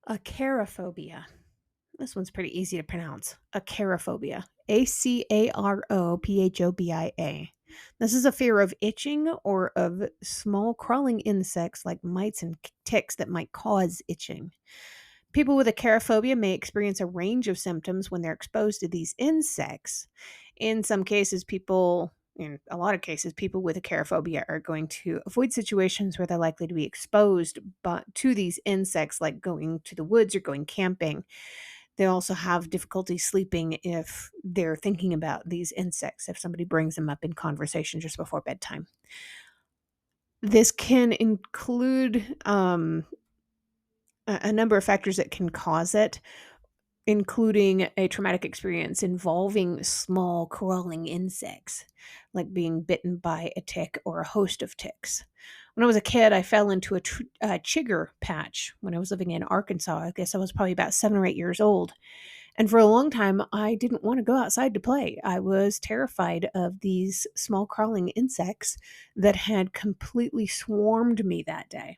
Acarophobia. This one's pretty easy to pronounce. Acarophobia. Acarophobia. This is a fear of itching or of small crawling insects like mites and ticks that might cause itching. People with acarophobia may experience a range of symptoms when they're exposed to these insects. In a lot of cases, people with acarophobia are going to avoid situations where they're likely to be exposed to these insects, like going to the woods or going camping. They also have difficulty sleeping if they're thinking about these insects, if somebody brings them up in conversation just before bedtime. This can include a number of factors that can cause it, including a traumatic experience involving small crawling insects, like being bitten by a tick or a host of ticks. When I was a kid, I fell into a chigger patch when I was living in Arkansas. I guess I was probably about 7 or 8 years old. And for a long time, I didn't want to go outside to play. I was terrified of these small crawling insects that had completely swarmed me that day.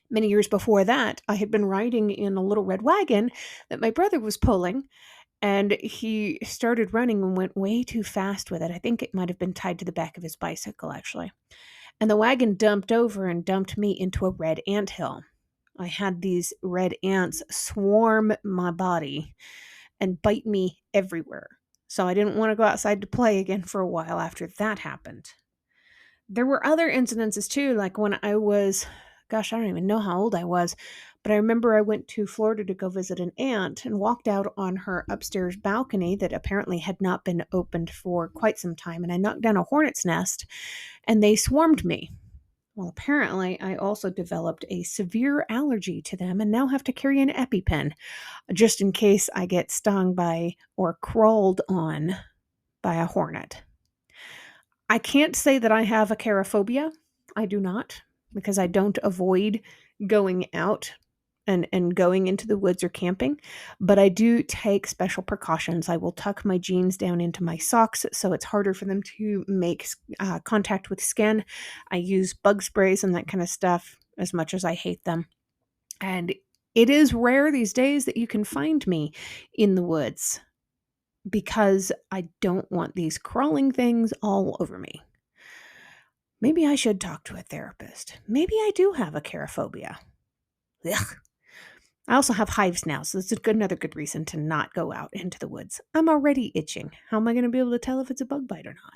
Many years before that, I had been riding in a little red wagon that my brother was pulling, and he started running and went way too fast with it. I think it might have been tied to the back of his bicycle, actually. And the wagon dumped over and dumped me into a red anthill. I had these red ants swarm my body and bite me everywhere. So I didn't want to go outside to play again for a while after that happened. There were other incidences too, like when I was, gosh, I don't even know how old I was, but I remember I went to Florida to go visit an aunt and walked out on her upstairs balcony that apparently had not been opened for quite some time. And I knocked down a hornet's nest and they swarmed me. Well, apparently, I also developed a severe allergy to them and now have to carry an EpiPen just in case I get stung by or crawled on by a hornet. I can't say that I have acarophobia. I do not, because I don't avoid going out and going into the woods or camping, but I do take special precautions. I will tuck my jeans down into my socks so it's harder for them to make contact with skin. I use bug sprays and that kind of stuff as much as I hate them. And it is rare these days that you can find me in the woods because I don't want these crawling things all over me. Maybe I should talk to a therapist. Maybe I do have acarophobia. Ugh. I also have hives now, so that's another good reason to not go out into the woods. I'm already itching. How am I going to be able to tell if it's a bug bite or not?